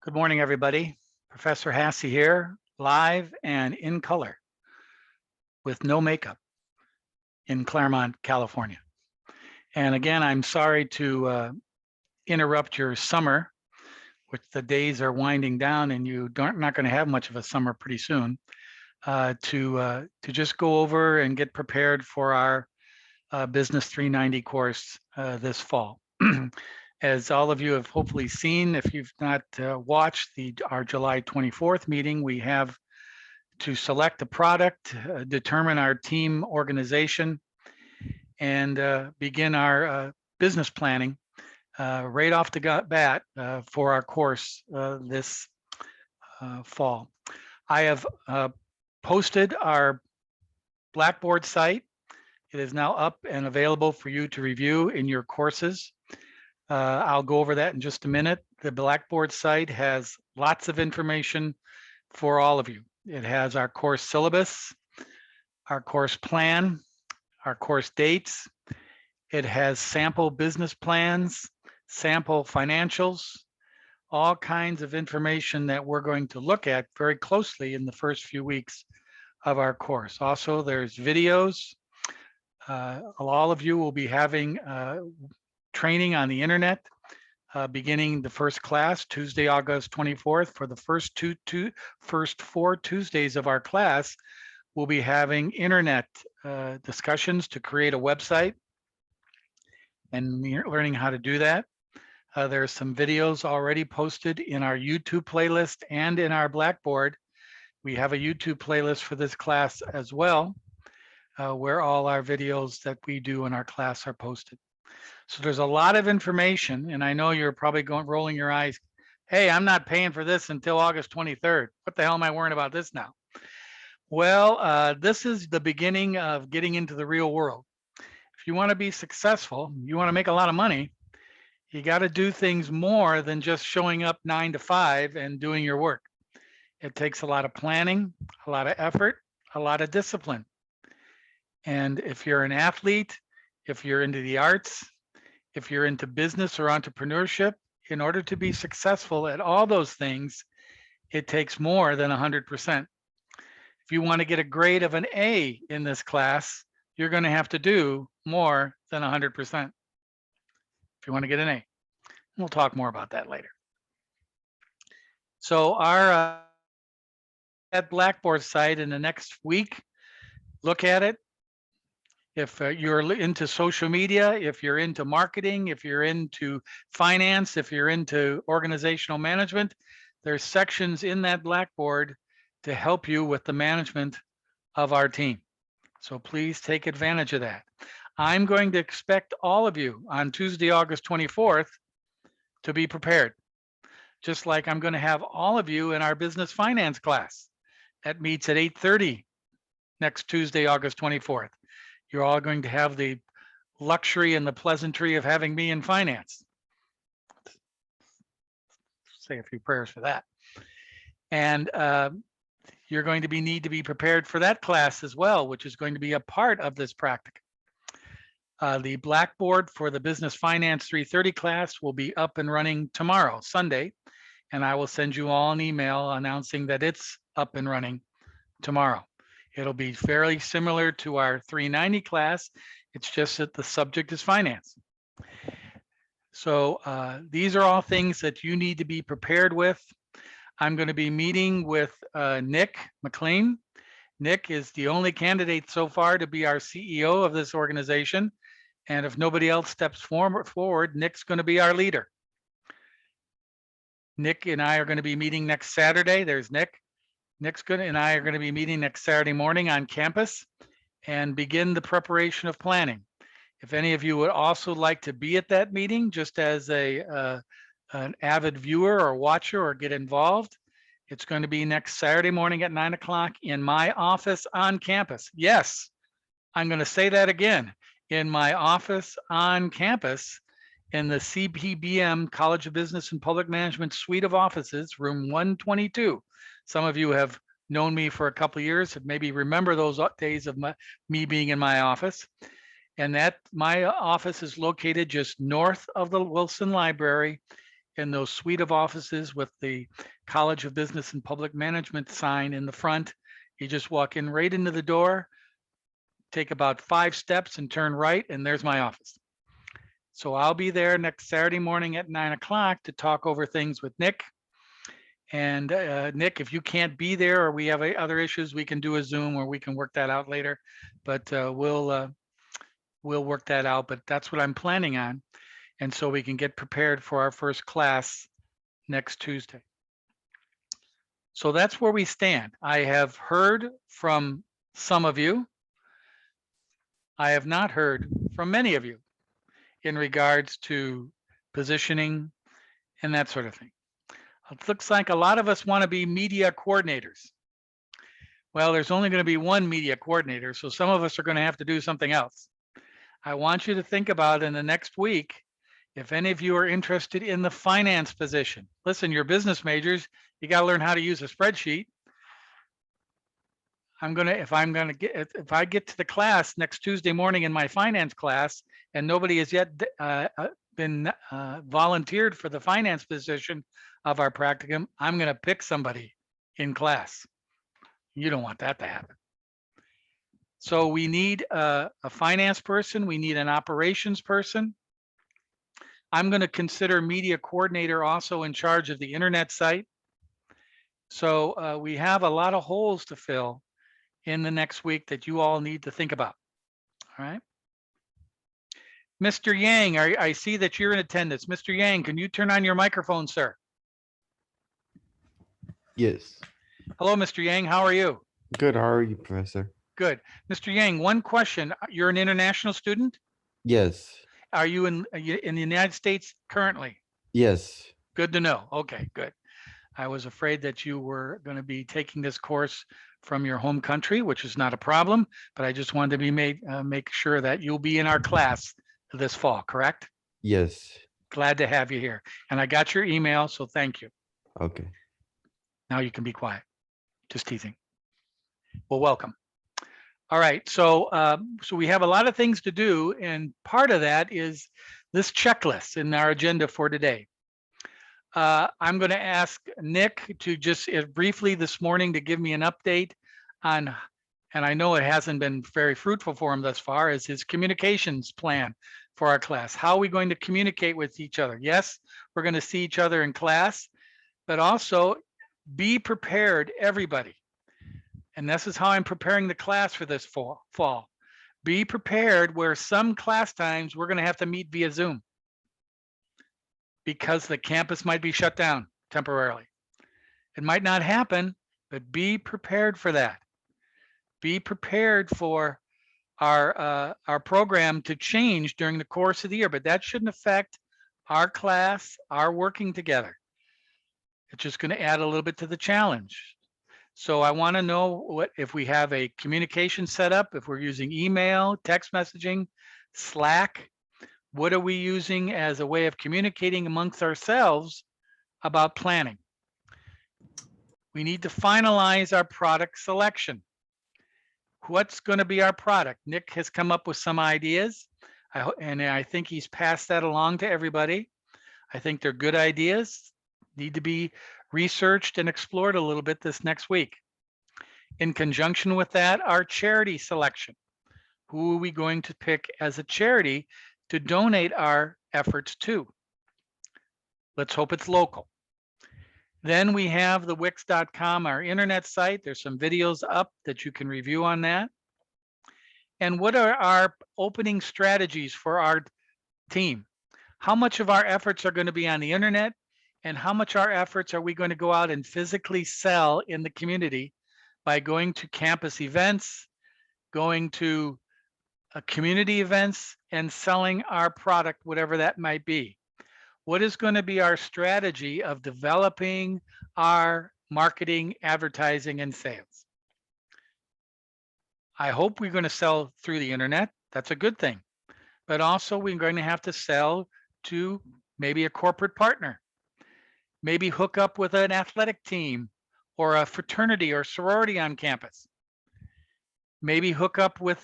Good morning, everybody. Professor Hasse here, live and in color with no makeup in Claremont, California. And again, I'm sorry to interrupt your summer, which the days are winding down and you not going to have much of a summer pretty soon, to just go over and get prepared for our Business 390 course this fall. As all of you have hopefully seen, if you've not watched our July 24th meeting, we have to select a product, determine our team organization, and begin our business planning right off the bat for our course this fall. I have posted our Blackboard site. It is now up and available for you to review in your courses. I'll go over that in just a minute. The Blackboard site has lots of information for all of you. It has our course syllabus, our course plan, our course dates. It has sample business plans, sample financials, all kinds of information that we're going to look at very closely in the first few weeks of our course. Also, there's videos. All of you will be having training on the internet beginning the first class Tuesday, August 24th. For the first 4 Tuesdays of our class, we'll be having internet discussions to create a website and learning how to do that. There's some videos already posted in our YouTube playlist and in our Blackboard. We have a YouTube playlist for this class as well, where all our videos that we do in our class are posted. So there's a lot of information, and I know you're probably rolling your eyes. Hey, I'm not paying for this until August 23rd. What the hell am I worrying about this now? Well, this is the beginning of getting into the real world. If you want to be successful, you want to make a lot of money, you got to do things more than just showing up 9 to 5 and doing your work. It takes a lot of planning, a lot of effort, a lot of discipline. And if you're an athlete, if you're into the arts, if you're into business or entrepreneurship, in order to be successful at all those things, it takes more than 100%. If you want to get a grade of an A in this class, you're going to have to do more than 100%. If you want to get an A. We'll talk more about that later. So our at Blackboard site in the next week, look at it. If you're into social media, if you're into marketing, if you're into finance, if you're into organizational management, there's sections in that Blackboard to help you with the management of our team. So please take advantage of that. I'm going to expect all of you on Tuesday, August 24th to be prepared. Just like I'm going to have all of you in our business finance class that meets at 8:30 next Tuesday, August 24th. You're all going to have the luxury and the pleasantry of having me in finance. Say a few prayers for that. And you're going to need to be prepared for that class as well, which is going to be a part of this practicum. The Blackboard for the Business Finance 330 class will be up and running tomorrow, Sunday, and I will send you all an email announcing that it's up and running tomorrow. It'll be fairly similar to our 390 class. It's just that the subject is finance. So these are all things that you need to be prepared with. I'm going to be meeting with Nick McLean. Nick is the only candidate so far to be our CEO of this organization. And if nobody else steps forward, Nick's going to be our leader. Nick and I are going to be meeting next Saturday. There's Nick. Nick's and I are going to be meeting next Saturday morning on campus and begin the preparation of planning. If any of you would also like to be at that meeting, just as an avid viewer or watcher or get involved, it's going to be next Saturday morning at 9 o'clock in my office on campus. Yes, I'm going to say that again. In my office on campus in the CPBM College of Business and Public Management suite of offices, room 122. Some of you have known me for a couple of years and maybe remember those days of me being in my office. And that my office is located just north of the Wilson Library in those suite of offices with the College of Business and Public Management sign in the front. You just walk in right into the door, take about 5 steps and turn right, and there's my office. So I'll be there next Saturday morning at 9 o'clock to talk over things with Nick. And Nick, if you can't be there or we have other issues, we can do a Zoom or we can work that out later. But we'll work that out. But that's what I'm planning on. And so we can get prepared for our first class next Tuesday. So that's where we stand. I have heard from some of you. I have not heard from many of you in regards to positioning and that sort of thing. It looks like a lot of us want to be media coordinators. Well, there's only going to be one media coordinator, so some of us are going to have to do something else. I want you to think about in the next week, if any of you are interested in the finance position. Listen, you're business majors, you got to learn how to use a spreadsheet. If I get to the class next Tuesday morning in my finance class and nobody has yet been volunteered for the finance position of our practicum, I'm going to pick somebody in class. You don't want that to happen. So we need a finance person. We need an operations person. I'm going to consider media coordinator also in charge of the internet site. So we have a lot of holes to fill in the next week that you all need to think about. All right. Mr. Yang, I see that you're in attendance. Mr. Yang, can you turn on your microphone, sir? Yes. Hello, Mr. Yang. How are you? Good. How are you, Professor? Good. Mr. Yang, one question. You're an international student? Yes. Are you in the United States currently? Yes. Good to know. Okay, good. I was afraid that you were going to be taking this course from your home country, which is not a problem, but I just wanted to be make sure that you'll be in our class this fall, correct? Yes. Glad to have you here. And I got your email, so thank you. Okay. Now you can be quiet. Just teasing. Well, welcome. All right, so we have a lot of things to do, and part of that is this checklist in our agenda for today. I'm going to ask Nick to just briefly this morning to give me an update on, and I know it hasn't been very fruitful for him thus far, is his communications plan for our class. How are we going to communicate with each other? Yes, we're going to see each other in class, but also be prepared, everybody. And this is how I'm preparing the class for this fall. Be prepared where some class times we're going to have to meet via Zoom because the campus might be shut down temporarily. It might not happen, but be prepared for that. Be prepared for our program to change during the course of the year, but that shouldn't affect our class, our working together. It's just going to add a little bit to the challenge. So I want to know if we have a communication set up, if we're using email, text messaging, Slack. What are we using as a way of communicating amongst ourselves about planning? We need to finalize our product selection. What's going to be our product? Nick has come up with some ideas, and I think he's passed that along to everybody. I think they're good ideas, need to be researched and explored a little bit this next week. In conjunction with that, our charity selection. Who are we going to pick as a charity to donate our efforts to? Let's hope it's local. Then we have the Wix.com, our internet site. There's some videos up that you can review on that. And what are our opening strategies for our team? How much of our efforts are going to be on the internet? And how much our efforts are we going to go out and physically sell in the community by going to campus events, going to community events, and selling our product, whatever that might be? What is going to be our strategy of developing our marketing, advertising, and sales? I hope we're going to sell through the internet. That's a good thing. But also we're going to have to sell to maybe a corporate partner. Maybe hook up with an athletic team or a fraternity or sorority on campus. Maybe hook up with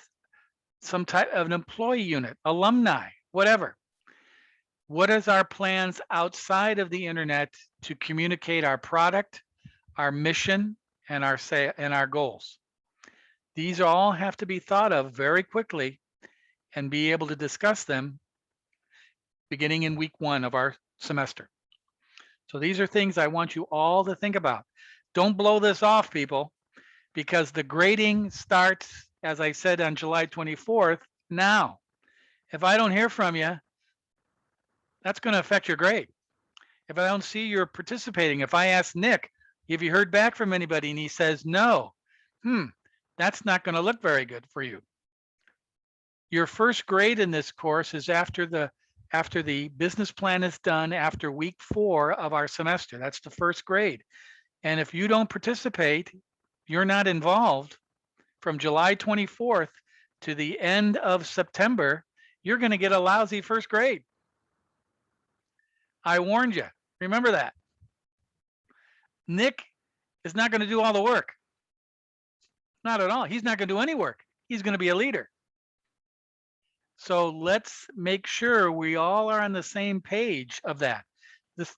some type of an employee unit, alumni, whatever. What is our plans outside of the internet to communicate our product, our mission, and our goals? These all have to be thought of very quickly and be able to discuss them beginning in week 1 of our semester. So these are things I want you all to think about. Don't blow this off, people, because the grading starts, as I said, on July 24th now. If I don't hear from you, that's going to affect your grade. If I don't see you're participating, if I ask Nick, have you heard back from anybody? And he says, no, that's not going to look very good for you. Your first grade in this course is after the business plan is done, after week 4 of our semester. That's the first grade. And if you don't participate, you're not involved from July 24th to the end of September, you're going to get a lousy first grade. I warned you. Remember that. Nick is not going to do all the work. Not at all. He's not going to do any work. He's going to be a leader. So let's make sure we all are on the same page of that.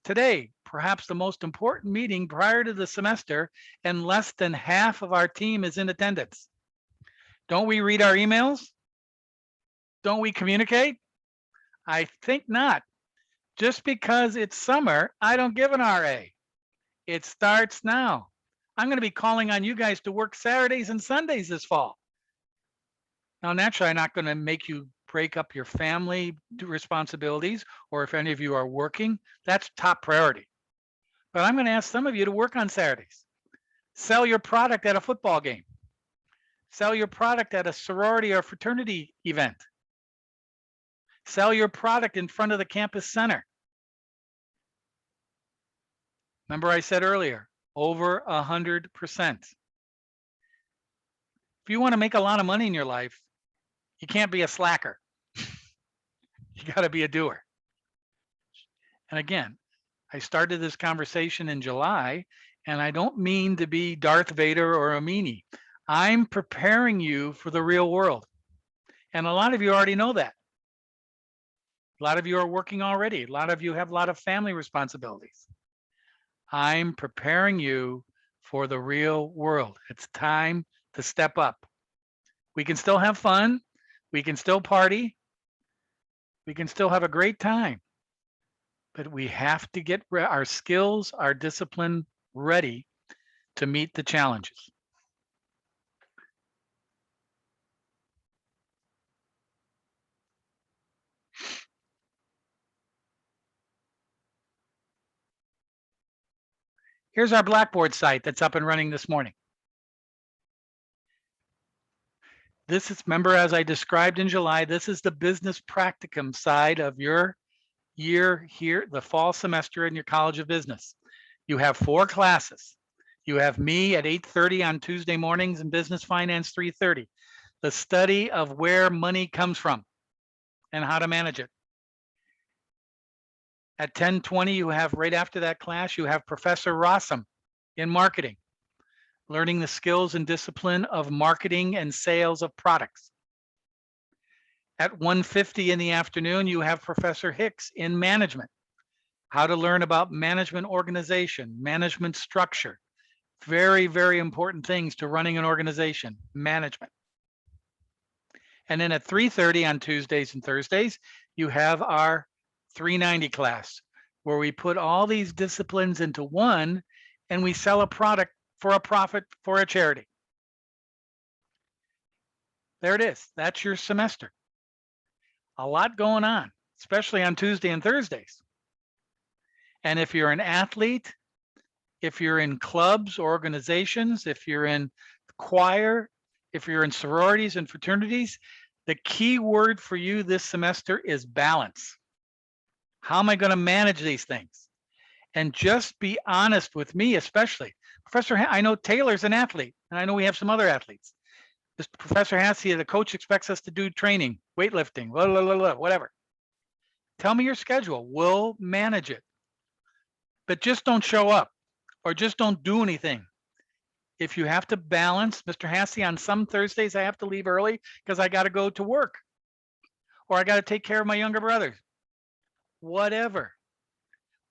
Today, perhaps the most important meeting prior to the semester, and less than half of our team is in attendance. Don't we read our emails? Don't we communicate? I think not. Just because it's summer, I don't give an RA. It starts now. I'm going to be calling on you guys to work Saturdays and Sundays this fall. Now, naturally, I'm not going to make you break up your family responsibilities, or if any of you are working, that's top priority. But I'm going to ask some of you to work on Saturdays. Sell your product at a football game. Sell your product at a sorority or fraternity event. Sell your product in front of the campus center. Remember I said earlier, over 100%. If you want to make a lot of money in your life, you can't be a slacker. You got to be a doer. And again, I started this conversation in July, and I don't mean to be Darth Vader or a meanie. I'm preparing you for the real world. And a lot of you already know that. A lot of you are working already. A lot of you have a lot of family responsibilities. I'm preparing you for the real world. It's time to step up. We can still have fun. We can still party. We can still have a great time. But we have to get our skills, our discipline ready to meet the challenges. Here's our Blackboard site that's up and running this morning. This is, remember, as I described in July, this is the business practicum side of your year here, the fall semester in your College of Business. You have 4 classes. You have me at 8:30 on Tuesday mornings and Business Finance 3:30. The study of where money comes from and how to manage it. At 10:20, you have, right after that class, you have Professor Rossum in marketing, learning the skills and discipline of marketing and sales of products. At 1:50 in the afternoon, you have Professor Hicks in management, how to learn about management organization, management structure. Very, very important things to running an organization, management. And then at 3:30 on Tuesdays and Thursdays, you have our 390 class, where we put all these disciplines into one and we sell a product for a profit for a charity. There it is. That's your semester. A lot going on, especially on Tuesday and Thursdays. And if you're an athlete, if you're in clubs, organizations, if you're in choir, if you're in sororities and fraternities, the key word for you this semester is balance. How am I going to manage these things? And just be honest with me, especially. Professor, I know Taylor's an athlete, and I know we have some other athletes. This Professor Hassey, the coach, expects us to do training, weightlifting, blah, blah, blah, blah, whatever. Tell me your schedule. We'll manage it. But just don't show up or just don't do anything. If you have to balance, Mr. Hassey, on some Thursdays, I have to leave early because I got to go to work or I got to take care of my younger brother. whatever.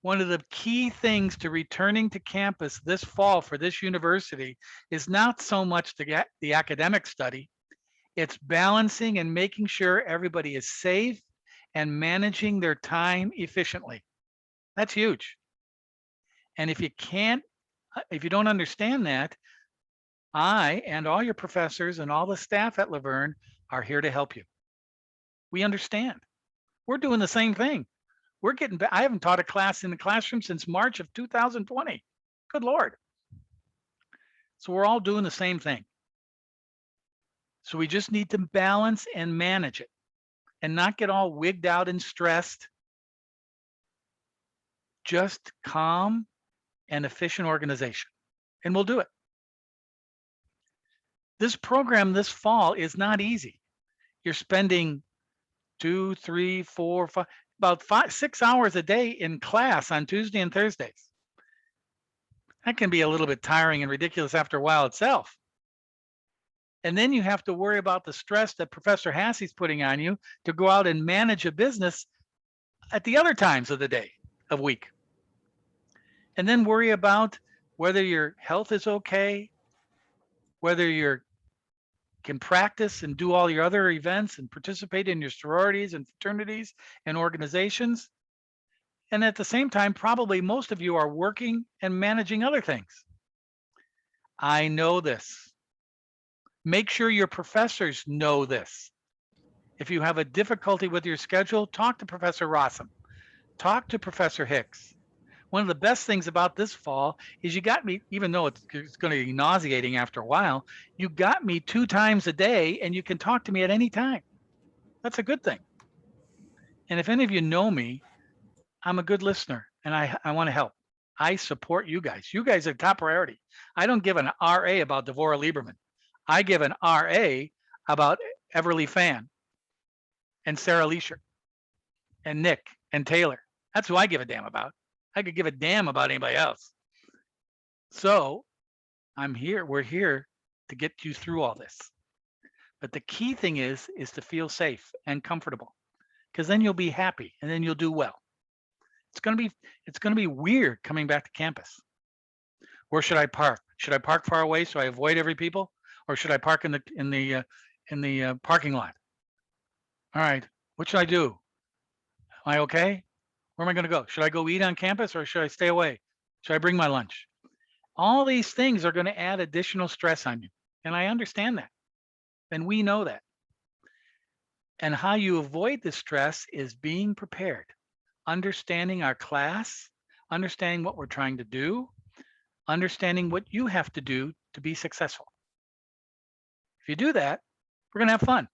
One of the key things to returning to campus this fall for this university is not so much the academic study, it's balancing and making sure everybody is safe and managing their time efficiently. That's huge. And if you don't understand that, I and all your professors and all the staff at Laverne are here to help you. We understand. We're doing the same thing. I haven't taught a class in the classroom since March of 2020. Good Lord. So we're all doing the same thing. So we just need to balance and manage it and not get all wigged out and stressed. Just calm and efficient organization, and we'll do it. This program this fall is not easy. You're spending 2, 3, 4, 5, about 6 hours a day in class on Tuesday and Thursdays. That can be a little bit tiring and ridiculous after a while itself. And then you have to worry about the stress that Professor Hassey's putting on you to go out and manage a business at the other times of the day, of week. And then worry about whether your health is okay, whether you can practice and do all your other events and participate in your sororities and fraternities and organizations. And at the same time, probably most of you are working and managing other things. I know this. Make sure your professors know this. If you have a difficulty with your schedule, talk to Professor Rossum. Talk to Professor Hicks. One of the best things about this fall is you got me, even though it's going to be nauseating after a while, you got me 2 times a day and you can talk to me at any time. That's a good thing. And if any of you know me, I'm a good listener and I want to help. I support you guys. You guys are top priority. I don't give an RA about Devorah Lieberman. I give an RA about Everly Fan and Sarah Leisher and Nick and Taylor. That's who I give a damn about. I could give a damn about anybody else. So I'm here. We're here to get you through all this. But the key thing is to feel safe and comfortable, because then you'll be happy and then you'll do well. It's going to be weird coming back to campus. Where should I park? Should I park far away so I avoid every people, or should I park in the parking lot? All right. What should I do? Am I okay? Where am I going to go? Should I go eat on campus or should I stay away? Should I bring my lunch? All these things are going to add additional stress on you. And I understand that. And we know that. And how you avoid the stress is being prepared, understanding our class, understanding what we're trying to do, understanding what you have to do to be successful. If you do that, we're going to have fun.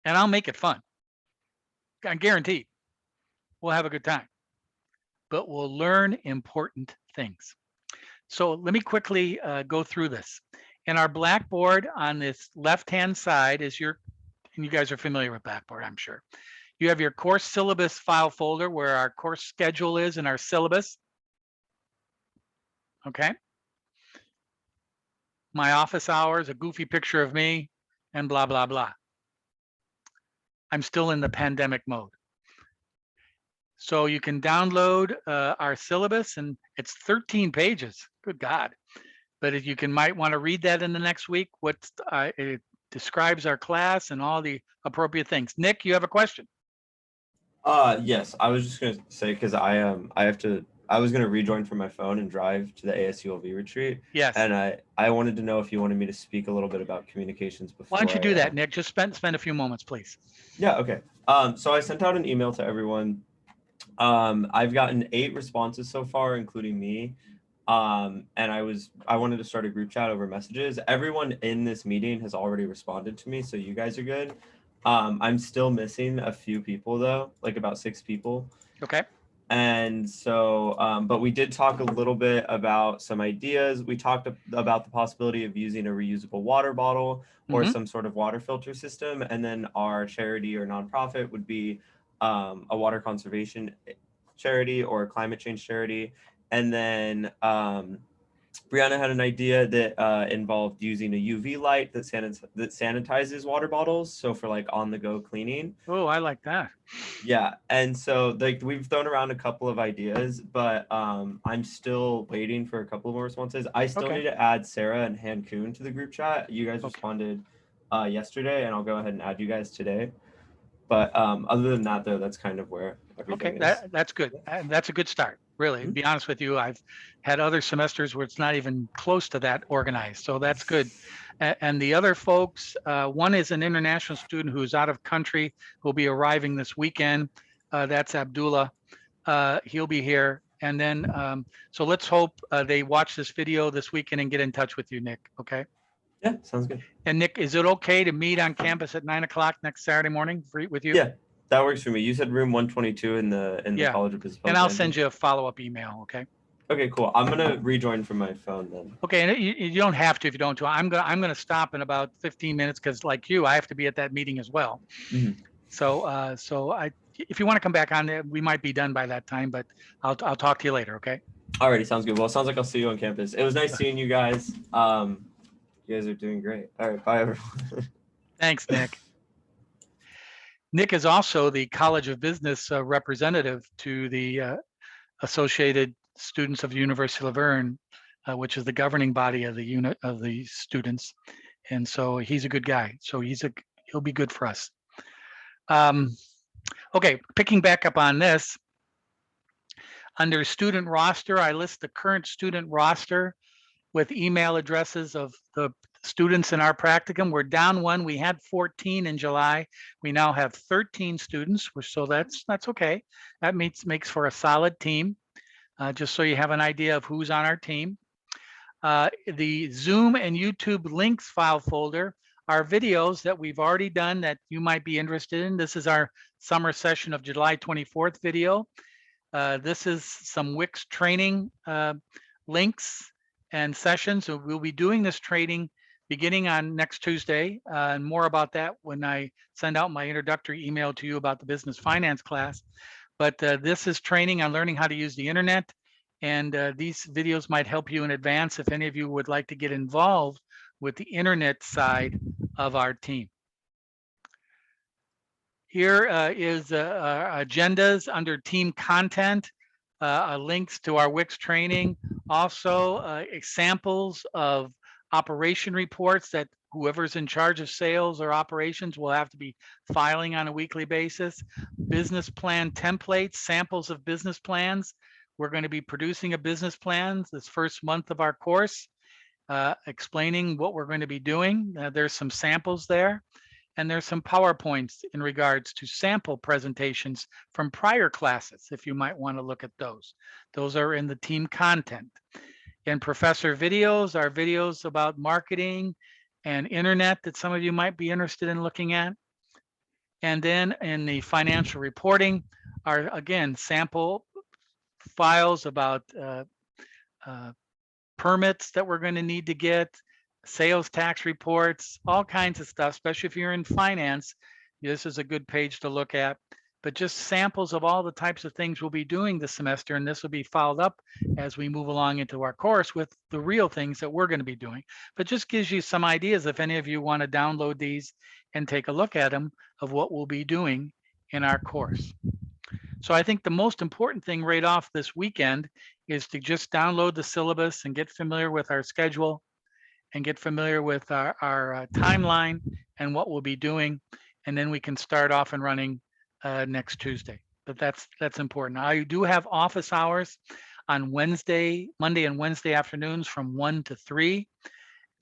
And I'll make it fun. I guarantee we'll have a good time. But we'll learn important things. So let me quickly go through this. In our Blackboard on this left-hand side is and you guys are familiar with Blackboard, I'm sure. You have your course syllabus file folder where our course schedule is and our syllabus. Okay. My office hours, a goofy picture of me, and blah, blah, blah. I'm still in the pandemic mode. So you can download our syllabus, and it's 13 pages. Good God. But if you might want to read that in the next week, it describes our class and all the appropriate things. Nick, you have a question? Yes, I was just gonna say, because I was gonna rejoin from my phone and drive to the ASULV retreat. Yes. And I wanted to know if you wanted me to speak a little bit about communications before. Why don't you do that, Nick? Just spend a few moments, please. Yeah, okay. So I sent out an email to everyone. I've gotten 8 responses so far, including me. And I wanted to start a group chat over messages. Everyone in this meeting has already responded to me, so you guys are good. I'm still missing a few people though, like about 6 people. Okay. And so, but we did talk a little bit about some ideas. We talked about the possibility of using a reusable water bottle or some sort of water filter system. And then our charity or nonprofit would be a water conservation charity or a climate change charity. And then Brianna had an idea that involved using a UV light that sanitizes water bottles. So for like on the go cleaning. Oh, I like that. Yeah, and so like we've thrown around a couple of ideas, but I'm still waiting for a couple more responses. I still Okay. need to add Sarah and Han Kuhn to the group chat. You guys Okay. responded yesterday, and I'll go ahead and add you guys today. But other than that, though, that's kind of where everything Okay, is. that's good. That's a good start. Really, to Mhm. be honest with you, I've had other semesters where it's not even close to that organized. So that's good. And the other folks, one is an international student who's out of country, who'll be arriving this weekend. That's Abdullah. He'll be here. And then, so let's hope they watch this video this weekend and get in touch with you, Nick. Okay. Yeah, sounds good. And Nick, is it okay to meet on campus at 9 o'clock next Saturday morning with you? Yeah, that works for me. You said room 122 in the Yeah. College of Business. And I'll send you a follow-up email. Okay. Okay, cool. I'm gonna rejoin from my phone then. Okay, and you don't have to if you don't. I'm gonna stop in about 15 minutes because, like you, I have to be at that meeting as well. Mhm. So if you want to come back on there, we might be done by that time. But I'll talk to you later. Okay. Alrighty, sounds good. Well, it sounds like I'll see you on campus. It was nice seeing you guys. You guys are doing great. All right, bye everyone. Thanks, Nick. Nick is also the College of Business representative to the Associated Students of the University of Laverne, which is the governing body of the unit of the students. And so he's a good guy. So he'll be good for us. Okay, picking back up on this, under student roster, I list the current student roster with email addresses of the students in our practicum. We're down one. We had 14 in July. We now have 13 students, so that's okay. That makes for a solid team. Just so you have an idea of who's on our team. The Zoom and YouTube links file folder are videos that we've already done that you might be interested in. This is our summer session of July 24th video. This is some Wix training links and sessions. So we'll be doing this training beginning on next Tuesday, and more about that when I send out my introductory email to you about the business finance class. But this is training on learning how to use the internet. And these videos might help you in advance if any of you would like to get involved with the internet side of our team. Here is agendas under team content, links to our Wix training, also examples of operation reports that whoever's in charge of sales or operations will have to be filing on a weekly basis, business plan templates, samples of business plans. We're going to be producing a business plan this first month of our course, explaining what we're going to be doing. There's some samples there. And there's some PowerPoints in regards to sample presentations from prior classes, if you might want to look at those. Those are in the team content. In professor videos are videos about marketing and internet that some of you might be interested in looking at. And then in the financial reporting are, again, sample files about permits that we're going to need to get, sales tax reports, all kinds of stuff, especially if you're in finance. This is a good page to look at, but just samples of all the types of things we'll be doing this semester. And this will be followed up as we move along into our course with the real things that we're going to be doing. But just gives you some ideas if any of you want to download these and take a look at them of what we'll be doing in our course. So I think the most important thing right off this weekend is to just download the syllabus and get familiar with our schedule and get familiar with our timeline and what we'll be doing. And then we can start off and running next Tuesday. But that's important. I do have office hours on Monday and Wednesday afternoons from 1 to 3.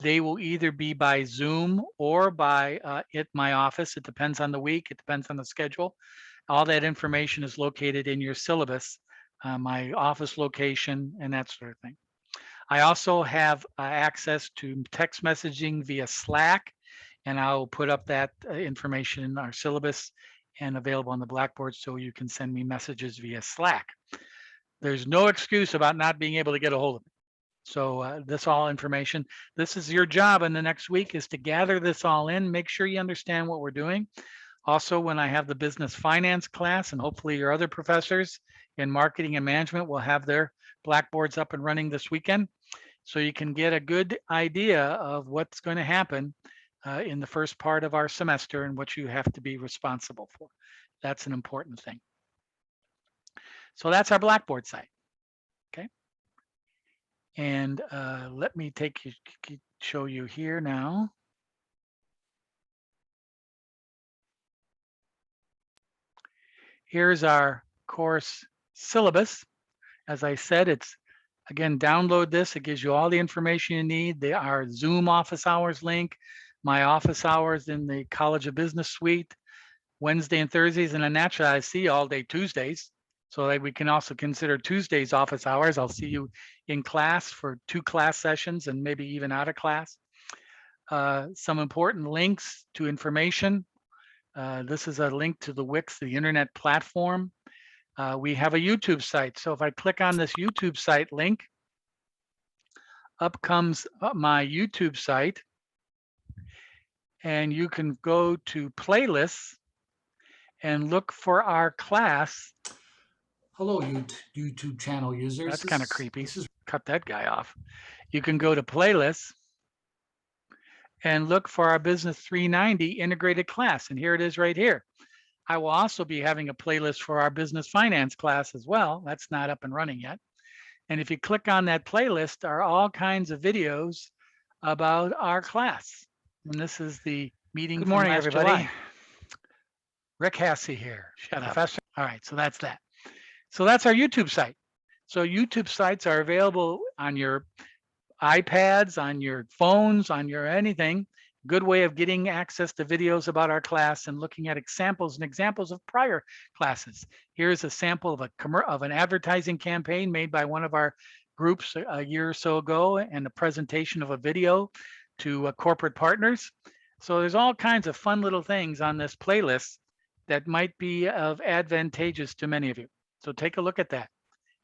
They will either be by Zoom or by at my office. It depends on the week. It depends on the schedule. All that information is located in your syllabus, my office location and that sort of thing. I also have access to text messaging via Slack, and I'll put up that information in our syllabus and available on the Blackboard so you can send me messages via Slack. There's no excuse about not being able to get a hold of me. So this all information, this is your job in the next week is to gather this all in, make sure you understand what we're doing. Also, when I have the business finance class, and hopefully your other professors in marketing and management will have their Blackboards up and running this weekend. so you can get a good idea of what's going to happen in the first part of our semester and what you have to be responsible for. That's an important thing. So that's our Blackboard site. Okay. And let me show you here now. Here's our course syllabus. As I said, it's, again, download this. It gives you all the information you need. They are Zoom office hours link, my office hours in the College of Business suite, Wednesday and Thursdays, and then naturally I see all day Tuesdays. So that we can also consider Tuesdays office hours. I'll see you in class for 2 class sessions and maybe even out of class. Some important links to information. This is a link to the Wix, the internet platform. We have a YouTube site. So if I click on this YouTube site link, up comes my YouTube site. And you can go to playlists and look for our class. Hello, YouTube channel users. That's kind of creepy. Cut that guy off. You can go to playlists and look for our Business 390 integrated class. And here it is right here. I will also be having a playlist for our business finance class as well. That's not up and running yet. And if you click on that playlist, are all kinds of videos about our class. And this is the meeting. Good morning, everybody. July. Rick Hassey here. Shut up. All right, so that's that. So that's our YouTube site. So YouTube sites are available on your iPads, on your phones, on your anything. Good way of getting access to videos about our class and looking at examples of prior classes. Here's a sample of an advertising campaign made by one of our groups a year or so ago, and a presentation of a video to corporate partners. So there's all kinds of fun little things on this playlist that might be of advantageous to many of you. So take a look at that.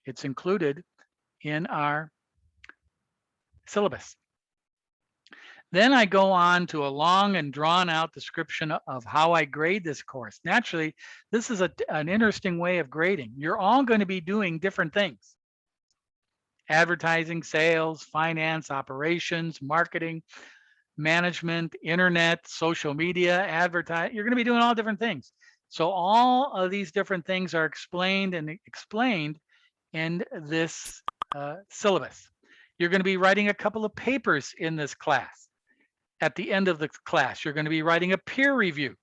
It's included in our syllabus. Then I go on to a long and drawn out description of how I grade this course. Naturally, this is an interesting way of grading. You're all going to be doing different things. Advertising, sales, finance, operations, marketing, management, internet, social media, advertising. You're going to be doing all different things. So all of these different things are explained in this syllabus. You're going to be writing a couple of papers in this class. At the end of the class, you're going to be writing a peer review.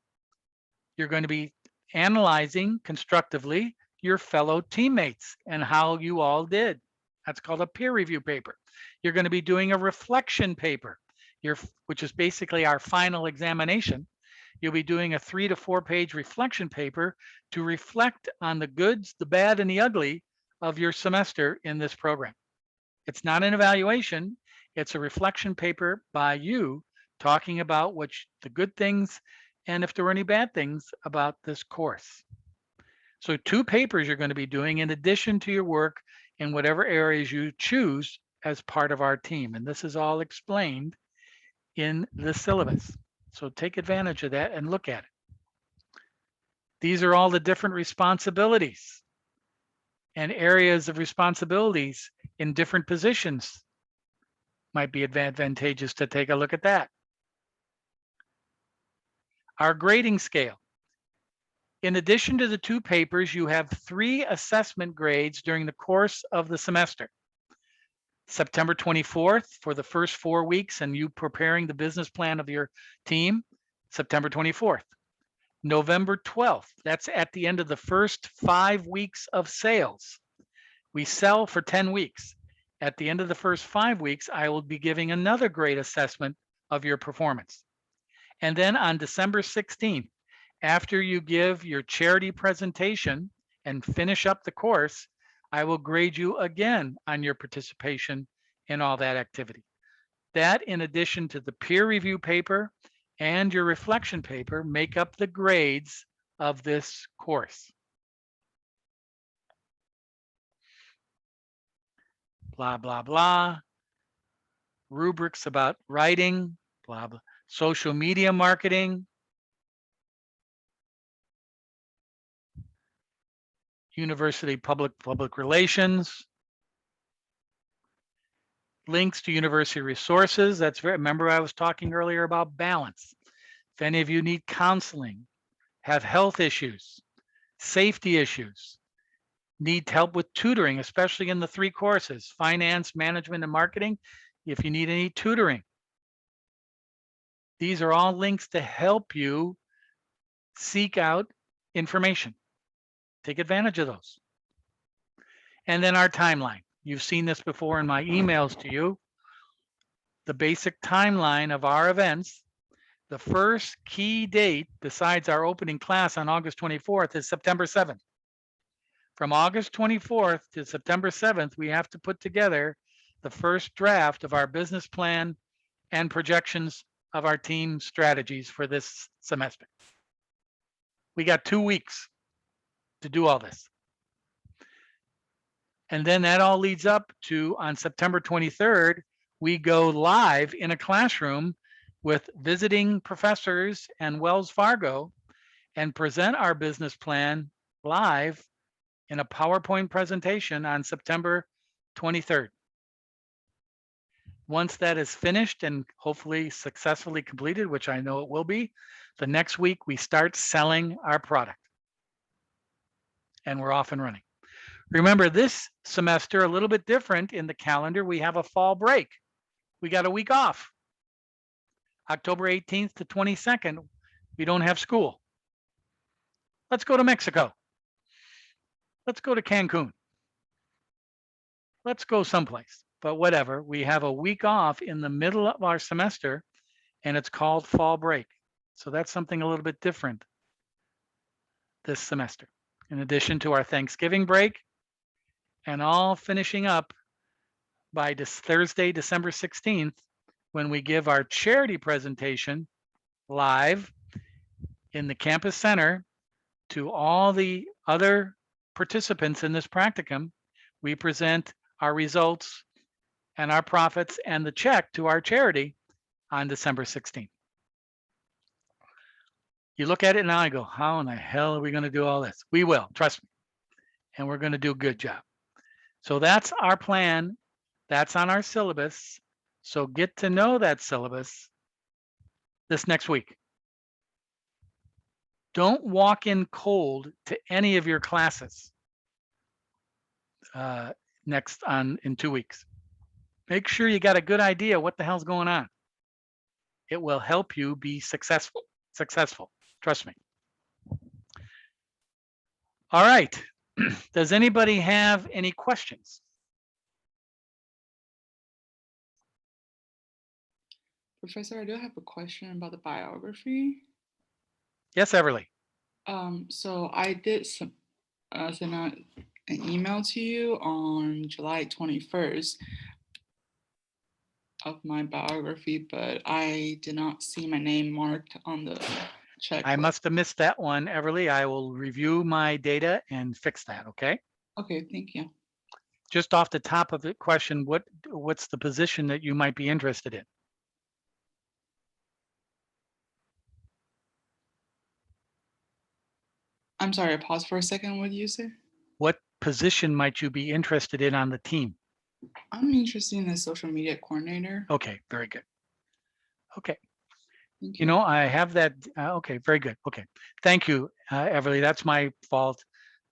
You're going to be analyzing constructively your fellow teammates and how you all did. That's called a peer review paper. You're going to be doing a reflection paper, which is basically our final examination. You'll be doing a 3 to 4 page reflection paper to reflect on the goods, the bad, and the ugly of your semester in this program. It's not an evaluation. It's a reflection paper by you talking about the good things and if there were any bad things about this course. So 2 papers you're going to be doing in addition to your work in whatever areas you choose as part of our team. And this is all explained in the syllabus. So take advantage of that and look at it. These are all the different responsibilities and areas of responsibilities in different positions. Might be advantageous to take a look at that. Our grading scale. In addition to the 2 papers, you have 3 assessment grades during the course of the semester. September 24th for the first 4 weeks and you preparing the business plan of your team, September 24th. November 12th, that's at the end of the first 5 weeks of sales. We sell for 10 weeks. At the end of the first 5 weeks, I will be giving another grade assessment of your performance. And then on December 16th, after you give your charity presentation and finish up the course, I will grade you again on your participation in all that activity. That, in addition to the peer review paper and your reflection paper, make up the grades of this course. Blah, blah, blah. Rubrics about writing, blah, blah. Social media marketing. University public relations. links to university resources. Remember I was talking earlier about balance. If any of you need counseling, have health issues, safety issues, need help with tutoring, especially in the 3 courses, finance, management, and marketing, if you need any tutoring. These are all links to help you seek out information. Take advantage of those. And then our timeline. You've seen this before in my emails to you. The basic timeline of our events. The first key date besides our opening class on August 24th is September 7th. From August 24th to September 7th, we have to put together the first draft of our business plan and projections of our team strategies for this semester. We got 2 weeks to do all this. And then that all leads up to, on September 23rd, we go live in a classroom with visiting professors and Wells Fargo and present our business plan live in a PowerPoint presentation on September 23rd. Once that is finished and hopefully successfully completed, which I know it will be, the next week we start selling our product. And we're off and running. Remember, this semester, a little bit different in the calendar, we have a fall break. We got a week off. October 18th to 22nd, we don't have school. Let's go to Mexico. Let's go to Cancun. Let's go someplace, but whatever. We have a week off in the middle of our semester and it's called fall break. So that's something a little bit different this semester. In addition to our Thanksgiving break and all finishing up by this Thursday, December 16th, when we give our charity presentation live in the campus center to all the other participants in this practicum. We present our results and our profits and the check to our charity on December 16th. You look at it now and go, how in the hell are we going to do all this? We will, trust me. And we're going to do a good job. So that's our plan. That's on our syllabus. So get to know that syllabus this next week. Don't walk in cold to any of your classes in 2 weeks. Make sure you got a good idea what the hell's going on. It will help you be successful. Trust me. All right. Does anybody have any questions? Professor, I do have a question about the biography. Yes, Everly. So I did send out an email to you on July 21st of my biography, but I did not see my name marked on the check. I must have missed that one, Everly. I will review my data and fix that, okay? Okay, thank you. Just off the top of the question, what's the position that you might be interested in? I'm sorry, I paused for a second. What did you say? What position might you be interested in on the team? I'm interested in the social media coordinator. Okay, very good. Okay, Thank you know, I have that. Okay, very good. Okay, thank you, Everly. That's my fault.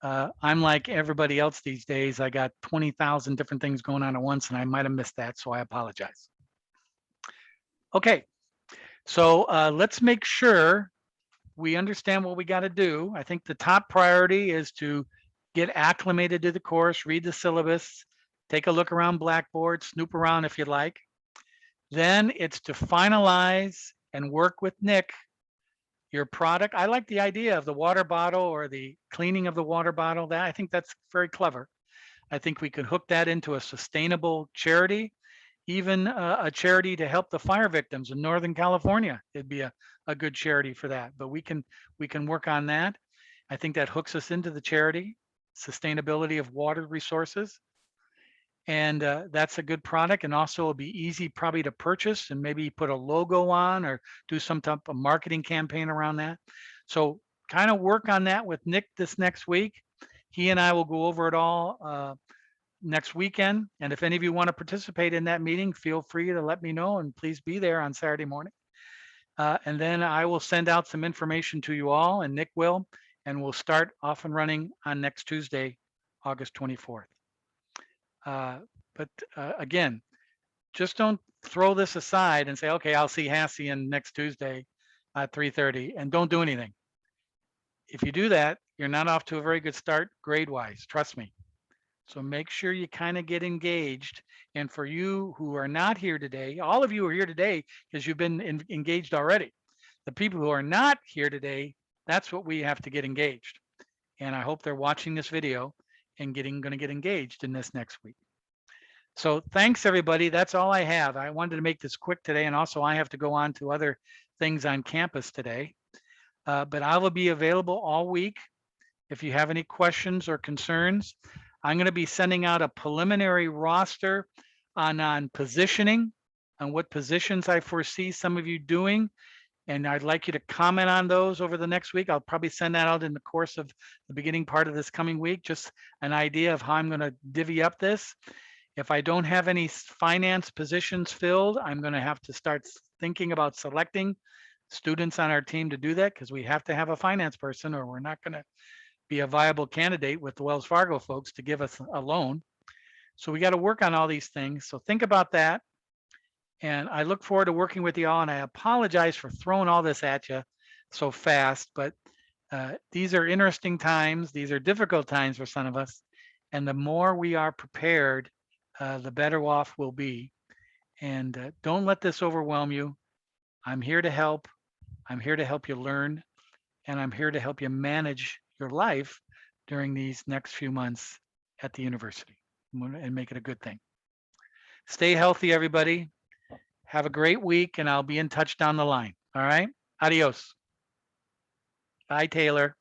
I'm like everybody else these days. I got 20,000 different things going on at once, and I might have missed that, so I apologize. Okay, so let's make sure we understand what we got to do. I think the top priority is to get acclimated to the course, read the syllabus, take a look around Blackboard, snoop around if you like. Then it's to finalize and work with Nick your product. I like the idea of the water bottle or the cleaning of the water bottle. That I think that's very clever. I think we could hook that into a sustainable charity, even a charity to help the fire victims in Northern California. It'd be a good charity for that, but we can work on that. I think that hooks us into the charity, sustainability of water resources. And that's a good product, and also it'll be easy probably to purchase and maybe put a logo on or do some type of marketing campaign around that. So kind of work on that with Nick this next week. He and I will go over it all next weekend. And if any of you want to participate in that meeting, feel free to let me know, and please be there on Saturday morning. And then I will send out some information to you all, and Nick will, and we'll start off and running on next Tuesday, August 24th. But again, just don't throw this aside and say, okay, I'll see Hassian next Tuesday at 3:30, and don't do anything. If you do that, you're not off to a very good start grade-wise, trust me. So make sure you kind of get engaged. And for you who are not here today, all of you are here today because you've been engaged already. The people who are not here today, that's what we have to get engaged. And I hope they're watching this video and going to get engaged in this next week. So thanks, everybody. That's all I have. I wanted to make this quick today. And also I have to go on to other things on campus today. But I will be available all week. If you have any questions or concerns, I'm going to be sending out a preliminary roster on positioning, on what positions I foresee some of you doing. And I'd like you to comment on those over the next week. I'll probably send that out in the course of the beginning part of this coming week, just an idea of how I'm going to divvy up this. If I don't have any finance positions filled, I'm going to have to start thinking about selecting students on our team to do that, because we have to have a finance person or we're not going to be a viable candidate with the Wells Fargo folks to give us a loan. So we got to work on all these things. So think about that. And I look forward to working with you all. And I apologize for throwing all this at you so fast, but these are interesting times. These are difficult times for some of us. And the more we are prepared, the better off we'll be. And don't let this overwhelm you. I'm here to help. I'm here to help you learn. And I'm here to help you manage your life during these next few months at the university and make it a good thing. Stay healthy, everybody. Have a great week, and I'll be in touch down the line. All right. Adios. Bye, Taylor.